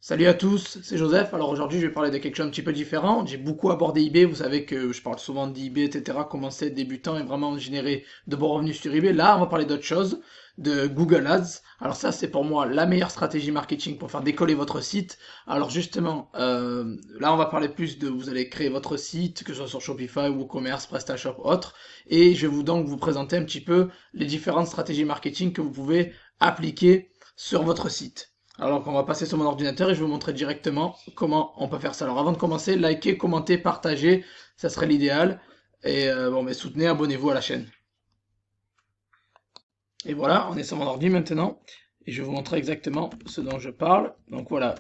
Salut à tous, c'est Joseph. Alors aujourd'hui, je vais parler de quelque chose un petit peu différent. J'ai beaucoup abordé eBay. Vous savez que je parle souvent d'eBay, etc. Comment c'est débutant et vraiment générer de bons revenus sur eBay. Là, on va parler d'autre chose, de Google Ads. Alors ça, c'est pour moi la meilleure stratégie marketing pour faire décoller votre site. Alors justement, là, on va parler plus de, vous allez créer votre site, que ce soit sur Shopify, WooCommerce, PrestaShop, autre. Et je vais vous présenter un petit peu les différentes stratégies marketing que vous pouvez appliquer sur votre site. Alors on va passer sur mon ordinateur et je vais vous montrer directement comment on peut faire ça. Alors avant de commencer, likez, commentez, partagez, ça serait l'idéal. Et bon, mais soutenez, abonnez-vous à la chaîne. Et voilà, on est sur mon ordi maintenant. Et je vais vous montrer exactement ce dont je parle. Donc voilà,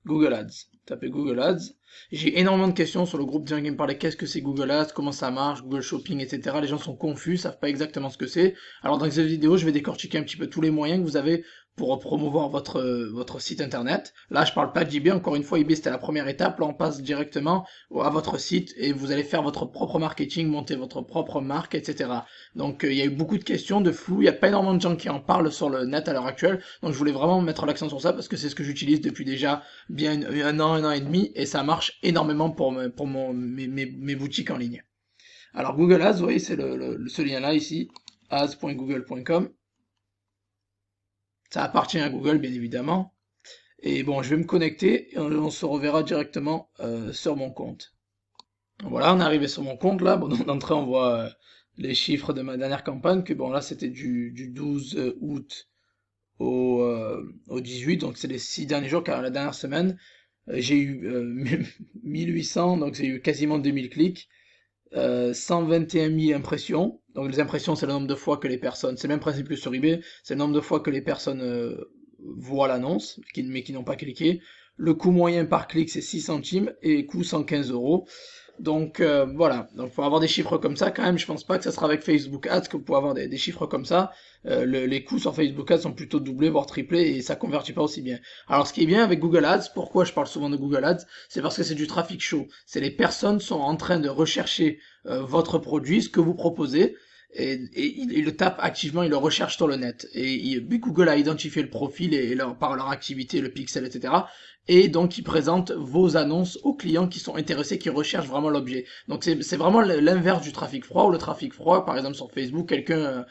Google Ads. Tapez Google Ads. J'ai énormément de questions sur le groupe des gens qui me parlaient qu'est-ce que c'est Google Ads, comment ça marche, Google Shopping, etc. Les gens sont confus, savent pas exactement ce que c'est. Alors dans cette vidéo, je vais décortiquer un petit peu tous les moyens que vous avez pour promouvoir votre site internet. Là, je parle pas d'eBay, encore une fois, eBay c'était la première étape. Là, on passe directement à votre site et vous allez faire votre propre marketing, monter votre propre marque, etc. Donc il y a eu beaucoup de questions, de flou, il n'y a pas énormément de gens qui en parlent sur le net à l'heure actuelle. Donc je voulais vraiment mettre l'accent sur ça parce que c'est ce que j'utilise depuis déjà bien un an et demi, et ça marche énormément pour mes boutiques en ligne. Alors Google Ads, vous voyez, c'est ce lien-là ici, ads.google.com. Ça appartient à Google, bien évidemment. Et bon, je vais me connecter et on se reverra directement sur mon compte. Voilà, on est arrivé sur mon compte là. Bon, d'entrée, on voit les chiffres de ma dernière campagne, que bon, là, c'était du 12 août au 18, donc c'est les 6 derniers jours, car la dernière semaine, j'ai eu 1800, donc j'ai eu quasiment 2000 clics, 121 000 impressions. Donc les impressions, c'est le nombre de fois que les personnes, c'est le même principe que sur eBay, c'est le nombre de fois que les personnes voient l'annonce, mais qui n'ont pas cliqué. Le coût moyen par clic, c'est 6 centimes, et coût 115 euros. Donc voilà, donc pour avoir des chiffres comme ça, quand même, je pense pas que ça sera avec Facebook Ads que vous pouvez avoir des chiffres comme ça. Les coûts sur Facebook Ads sont plutôt doublés, voire triplés, et ça convertit pas aussi bien. Alors ce qui est bien avec Google Ads, pourquoi je parle souvent de Google Ads, c'est parce que c'est du trafic chaud. C'est les personnes sont en train de rechercher votre produit, ce que vous proposez, et ils le tapent activement, ils le recherchent sur le net. Google a identifié le profil par leur activité, le pixel, etc. Et donc ils présentent vos annonces aux clients qui sont intéressés, qui recherchent vraiment l'objet. Donc c'est vraiment l'inverse du trafic froid, ou le trafic froid, par exemple sur Facebook, quelqu'un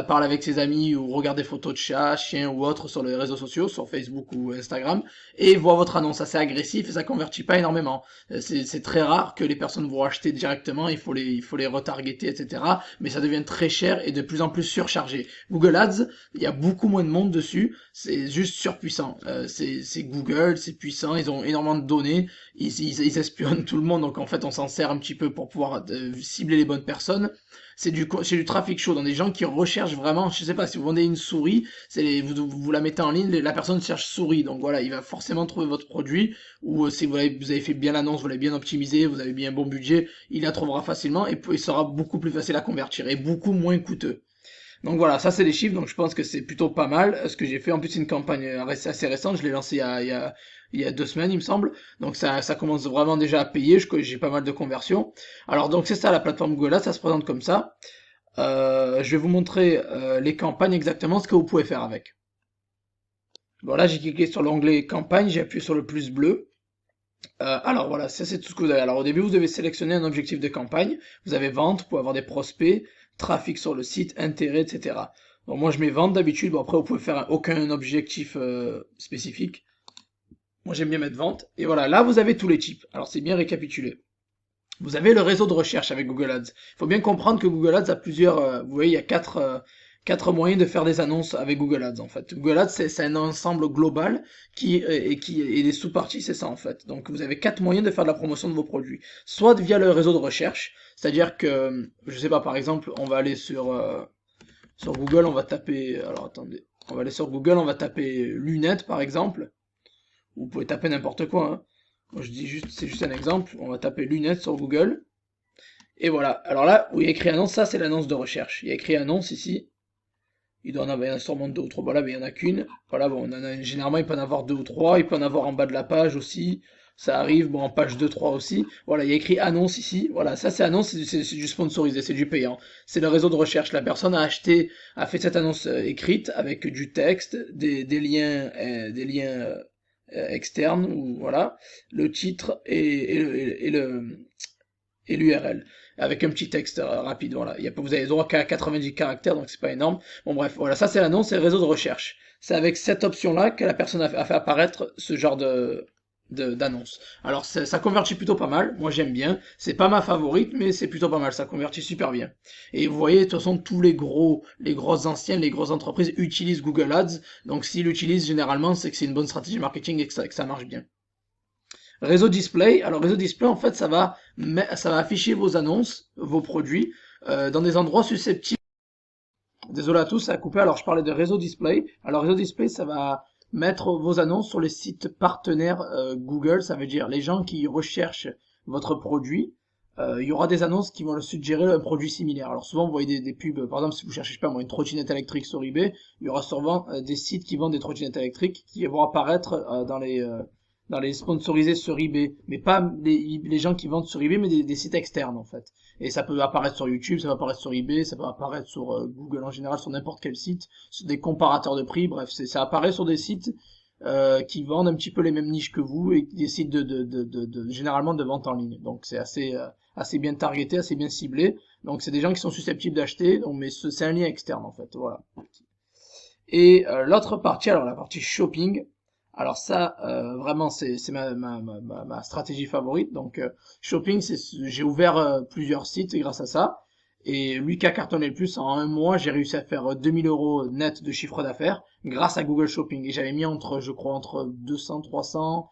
parle avec ses amis ou regarde des photos de chats, chiens ou autres sur les réseaux sociaux, sur Facebook ou Instagram, et voit votre annonce assez agressif et ça convertit pas énormément. C'est très rare que les personnes vont acheter directement, il faut les retargeter, etc. Mais ça devient très cher et de plus en plus surchargé. Google Ads, il y a beaucoup moins de monde dessus, c'est juste surpuissant. C'est Google, c'est puissant, ils ont énormément de données, ils espionnent tout le monde, donc en fait on s'en sert un petit peu pour pouvoir cibler les bonnes personnes. C'est du trafic chaud, dans des gens qui recherchent vraiment, je sais pas, si vous vendez une souris, vous la mettez en ligne, la personne cherche souris, donc voilà, il va forcément trouver votre produit, ou si vous avez fait bien l'annonce, vous l'avez bien optimisé, vous avez bien un bon budget, il la trouvera facilement, et il sera beaucoup plus facile à convertir, et beaucoup moins coûteux. Donc voilà, ça c'est les chiffres, donc je pense que c'est plutôt pas mal ce que j'ai fait. En plus, c'est une campagne assez récente, je l'ai lancée il y a 2 semaines, il me semble. Donc ça commence vraiment déjà à payer, j'ai pas mal de conversions. Alors donc c'est ça la plateforme Google Ads, ça se présente comme ça. Je vais vous montrer les campagnes exactement, ce que vous pouvez faire avec. Bon là j'ai cliqué sur l'onglet campagne, j'ai appuyé sur le plus bleu. Alors voilà, ça c'est tout ce que vous avez. Alors au début, vous devez sélectionner un objectif de campagne. Vous avez vente, vous pouvez avoir des prospects, trafic sur le site, intérêt, etc. Donc moi je mets vente d'habitude. Bon après vous pouvez faire aucun objectif spécifique. Moi j'aime bien mettre vente. Et voilà, là vous avez tous les types. Alors c'est bien récapitulé. Vous avez le réseau de recherche avec Google Ads. Il faut bien comprendre que Google Ads a plusieurs. Vous voyez, il y a quatre moyens de faire des annonces avec Google Ads en fait. Google Ads c'est un ensemble global et les sous-parties c'est ça en fait. Donc vous avez quatre moyens de faire de la promotion de vos produits. Soit via le réseau de recherche, c'est-à-dire que je sais pas, par exemple, on va aller sur Google, on va taper. Alors attendez, on va aller sur Google, on va taper lunettes par exemple. Vous pouvez taper n'importe quoi, hein. Moi je dis juste, c'est juste un exemple. On va taper lunettes sur Google. Et voilà. Alors là, où il y a écrit annonce, ça c'est l'annonce de recherche. Il y a écrit annonce ici. Il doit en avoir sûrement deux ou trois. Voilà, mais il n'y en a qu'une. Voilà, bon, généralement il peut en avoir deux ou trois. Il peut en avoir en bas de la page aussi. ça arrive, bon, en page 2-3 aussi. Voilà, il y a écrit annonce ici. Voilà, ça c'est annonce, c'est du sponsorisé, c'est du payant. C'est le réseau de recherche. La personne a acheté, a fait cette annonce écrite avec du texte, des liens externes, ou voilà, le titre et l'URL avec un petit texte rapide. Voilà, vous avez droit qu'à 90 caractères, donc c'est pas énorme. Bon bref, voilà, ça c'est l'annonce, c'est le réseau de recherche. C'est avec cette option-là que la personne a fait apparaître ce genre d'annonce. Alors ça convertit plutôt pas mal, moi j'aime bien. C'est pas ma favorite, mais c'est plutôt pas mal, ça convertit super bien. Et vous voyez, de toute façon, tous les grosses anciennes, les grosses entreprises utilisent Google Ads. Donc s'ils l'utilisent généralement, c'est que c'est une bonne stratégie marketing et que ça marche bien. Réseau display, alors réseau display en fait ça va afficher vos annonces, vos produits dans des endroits susceptibles. Désolé à tous, ça a coupé. Alors je parlais de réseau display. Alors réseau display, ça va mettre vos annonces sur les sites partenaires Google, ça veut dire les gens qui recherchent votre produit. Il y aura des annonces qui vont leur suggérer un produit similaire. Alors souvent vous voyez des pubs, par exemple si vous cherchez, je sais pas moi, une trottinette électrique sur eBay, il y aura souvent des sites qui vendent des trottinettes électriques qui vont apparaître dans les sponsorisés sur eBay, mais pas les gens qui vendent sur eBay, mais des sites externes en fait. Et ça peut apparaître sur YouTube, ça peut apparaître sur eBay, ça peut apparaître sur Google en général, sur n'importe quel site, sur des comparateurs de prix, bref, ça apparaît sur des sites qui vendent un petit peu les mêmes niches que vous et des sites généralement de vente en ligne. Donc c'est assez bien targeté, assez bien ciblé. Donc c'est des gens qui sont susceptibles d'acheter, donc mais c'est un lien externe en fait, voilà. Et l'autre partie, alors la partie shopping, alors ça, vraiment, c'est ma stratégie favorite. Donc, shopping, j'ai ouvert plusieurs sites grâce à ça. Et lui qui a cartonné le plus, en un mois, j'ai réussi à faire 2000 euros net de chiffre d'affaires grâce à Google Shopping. Et j'avais mis je crois, entre 200, 300.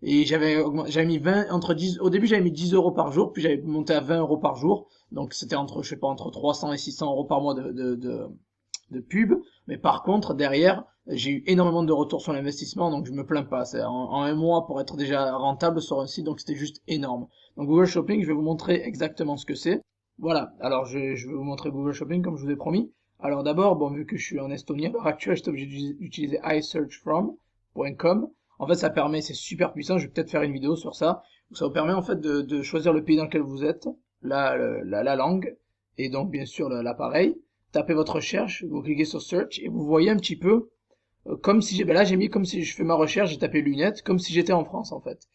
Et j'avais mis 20, entre 10, au début j'avais mis 10 euros par jour, puis j'avais monté à 20 euros par jour. Donc c'était je sais pas, entre 300 et 600 euros par mois de pub. Mais par contre, derrière, j'ai eu énormément de retours sur l'investissement, donc je me plains pas. C'est en un mois pour être déjà rentable sur un site, donc c'était juste énorme. Donc Google Shopping, je vais vous montrer exactement ce que c'est. Voilà, alors je vais vous montrer Google Shopping comme je vous ai promis. Alors d'abord, bon, vu que je suis en Estonie, à l'heure actuelle, j'étais obligé d'utiliser iSearchFrom.com. En fait, ça permet, c'est super puissant, je vais peut-être faire une vidéo sur ça. Ça vous permet en fait de choisir le pays dans lequel vous êtes, la langue, et donc bien sûr l'appareil. Tapez votre recherche, vous cliquez sur Search, et vous voyez un petit peu comme si là j'ai mis comme si je fais ma recherche, j'ai tapé lunettes, comme si j'étais en France en fait.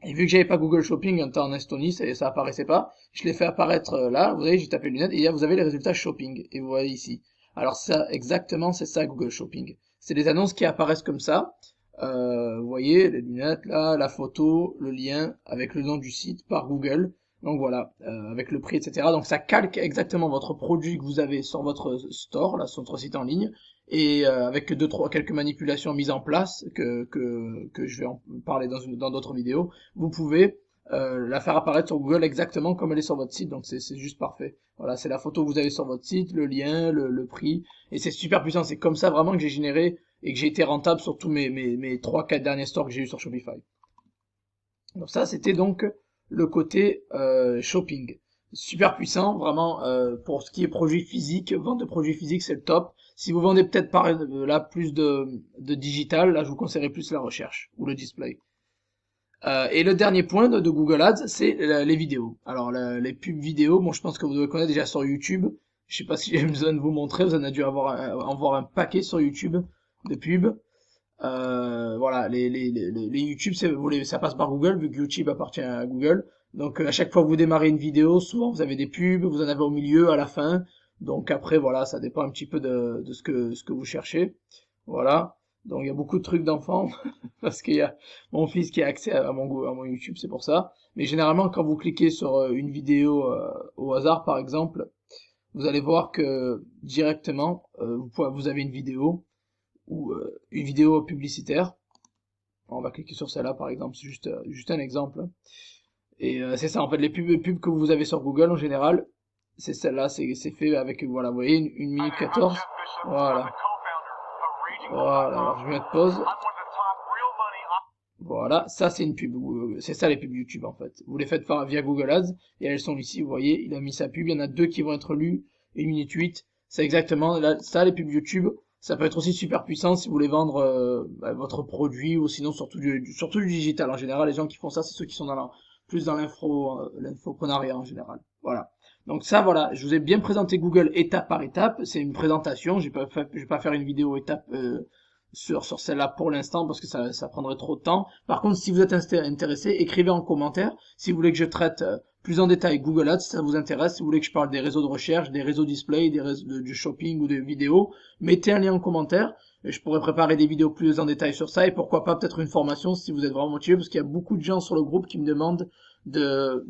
Et vu que j'avais pas Google Shopping un temps en Estonie, ça apparaissait pas, je l'ai fait apparaître là, vous voyez, j'ai tapé lunettes, et là vous avez les résultats shopping, et vous voyez ici. Alors ça, exactement, c'est ça Google Shopping. C'est des annonces qui apparaissent comme ça, vous voyez, les lunettes là, la photo, le lien, avec le nom du site par Google, donc voilà, avec le prix, etc. Donc ça calque exactement votre produit que vous avez sur votre store, là, sur votre site en ligne, et avec quelques manipulations mises en place que je vais en parler dans d'autres vidéos, vous pouvez la faire apparaître sur Google exactement comme elle est sur votre site, donc c'est juste parfait. Voilà, c'est la photo que vous avez sur votre site, le lien, le prix, et c'est super puissant. C'est comme ça vraiment que j'ai généré et que j'ai été rentable sur tous mes 3-4 derniers stores que j'ai eu sur Shopify. Donc ça, c'était donc le côté shopping. Super puissant, vraiment, pour ce qui est produits physiques, vente de produits physiques, c'est le top. Si vous vendez peut-être par là plus de digital, là je vous conseillerais plus la recherche ou le display. Et le dernier point de Google Ads, c'est les vidéos. Alors les pubs vidéo, bon je pense que vous devez connaître déjà sur YouTube. Je sais pas si j'ai besoin de vous montrer, vous en avez dû en voir un paquet sur YouTube de pubs. Voilà, les YouTube, ça passe par Google, vu que YouTube appartient à Google. Donc à chaque fois que vous démarrez une vidéo, souvent vous avez des pubs, vous en avez au milieu, à la fin. Donc après, voilà, ça dépend un petit peu de ce que vous cherchez. Voilà. Donc il y a beaucoup de trucs d'enfants, parce qu'il y a mon fils qui a accès à mon YouTube, c'est pour ça. Mais généralement, quand vous cliquez sur une vidéo au hasard, par exemple, vous allez voir que directement, vous avez une vidéo ou une vidéo publicitaire. On va cliquer sur celle-là par exemple, c'est juste un exemple. Et c'est ça en fait, les pubs que vous avez sur Google en général, c'est celle-là, c'est fait avec, voilà, vous voyez, 1 minute 14. Voilà. Voilà, alors je vais mettre pause. Voilà, ça c'est une pub, c'est ça les pubs YouTube en fait. Vous les faites via Google Ads, et elles sont ici, vous voyez, il a mis sa pub, il y en a 2 qui vont être lues, 1 minute 8. C'est exactement ça les pubs YouTube. Ça peut être aussi super puissant si vous voulez vendre votre produit ou sinon surtout du digital. En général, les gens qui font ça, c'est ceux qui sont plus dans l'infoprenariat en général. Voilà. Donc ça, voilà, je vous ai bien présenté Google étape par étape. C'est une présentation. Je vais pas faire une vidéo étape sur celle-là pour l'instant parce que ça prendrait trop de temps. Par contre, si vous êtes intéressé, écrivez en commentaire si vous voulez que je traite plus en détail Google Ads, si ça vous intéresse, si vous voulez que je parle des réseaux de recherche, des réseaux display, des réseaux du shopping ou des vidéos, mettez un lien en commentaire et je pourrais préparer des vidéos plus en détail sur ça et pourquoi pas peut-être une formation si vous êtes vraiment motivé parce qu'il y a beaucoup de gens sur le groupe qui me demandent de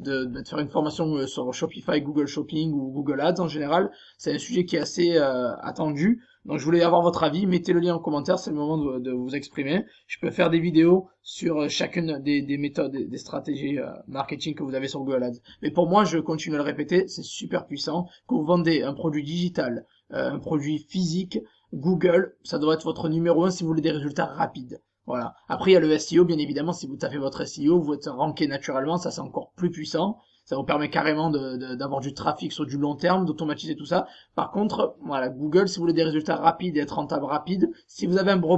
faire une formation sur Shopify, Google Shopping ou Google Ads en général. C'est un sujet qui est assez attendu. Donc je voulais avoir votre avis, mettez le lien en commentaire, c'est le moment de vous exprimer. Je peux faire des vidéos sur chacune des méthodes, des stratégies marketing que vous avez sur Google Ads. Mais pour moi, je continue à le répéter, c'est super puissant. Que vous vendez un produit digital, un produit physique, Google, ça doit être votre numéro 1 si vous voulez des résultats rapides. Voilà. Après, il y a le SEO, bien évidemment, si vous tapez votre SEO, vous êtes ranké naturellement, ça c'est encore plus puissant. Ça vous permet carrément d'avoir du trafic sur du long terme, d'automatiser tout ça. Par contre, voilà, Google, si vous voulez des résultats rapides et être rentable rapide, si vous avez un bon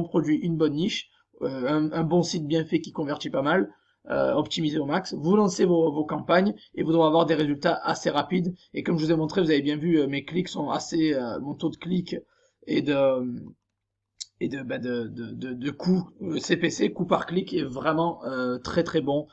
produit, une bonne niche, un bon site bien fait qui convertit pas mal, optimisé au max, vous lancez vos campagnes et vous devrez avoir des résultats assez rapides. Et comme je vous ai montré, vous avez bien vu, mes clics sont assez, mon taux de clic et de coût CPC, coût par clic est vraiment très très bon,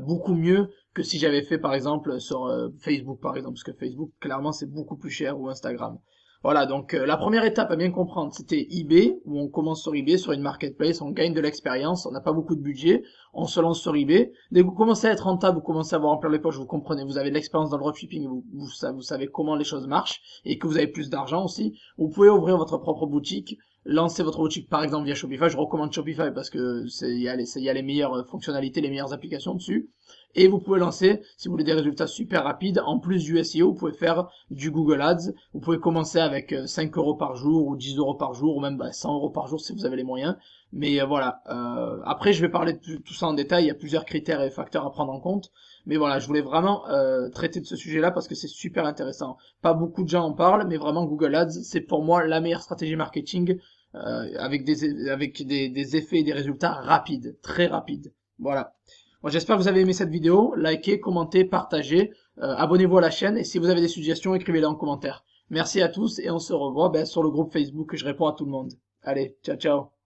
beaucoup mieux que si j'avais fait par exemple sur Facebook par exemple, parce que Facebook clairement c'est beaucoup plus cher ou Instagram. Voilà, donc la première étape à bien comprendre, c'était eBay, où on commence sur eBay, sur une marketplace, on gagne de l'expérience, on n'a pas beaucoup de budget, on se lance sur eBay. Dès que vous commencez à être rentable, vous commencez à avoir remplir les poches, vous comprenez, vous avez de l'expérience dans le dropshipping, vous savez comment les choses marchent, et que vous avez plus d'argent aussi, vous pouvez ouvrir votre propre boutique, lancer votre boutique par exemple via Shopify. Je recommande Shopify parce que il y a les meilleures fonctionnalités, les meilleures applications dessus. Et vous pouvez lancer, si vous voulez des résultats super rapides, en plus du SEO, vous pouvez faire du Google Ads. Vous pouvez commencer avec 5 euros par jour ou 10 euros par jour ou même 100 euros par jour si vous avez les moyens. Mais voilà. Après, je vais parler de tout ça en détail. Il y a plusieurs critères et facteurs à prendre en compte. Mais voilà, je voulais vraiment traiter de ce sujet-là parce que c'est super intéressant. Pas beaucoup de gens en parlent, mais vraiment Google Ads, c'est pour moi la meilleure stratégie marketing avec des effets et des résultats rapides, très rapides. Voilà. Moi, j'espère que vous avez aimé cette vidéo. Likez, commentez, partagez, abonnez-vous à la chaîne et si vous avez des suggestions, écrivez-les en commentaire. Merci à tous et on se revoit sur le groupe Facebook que je réponds à tout le monde. Allez, ciao ciao.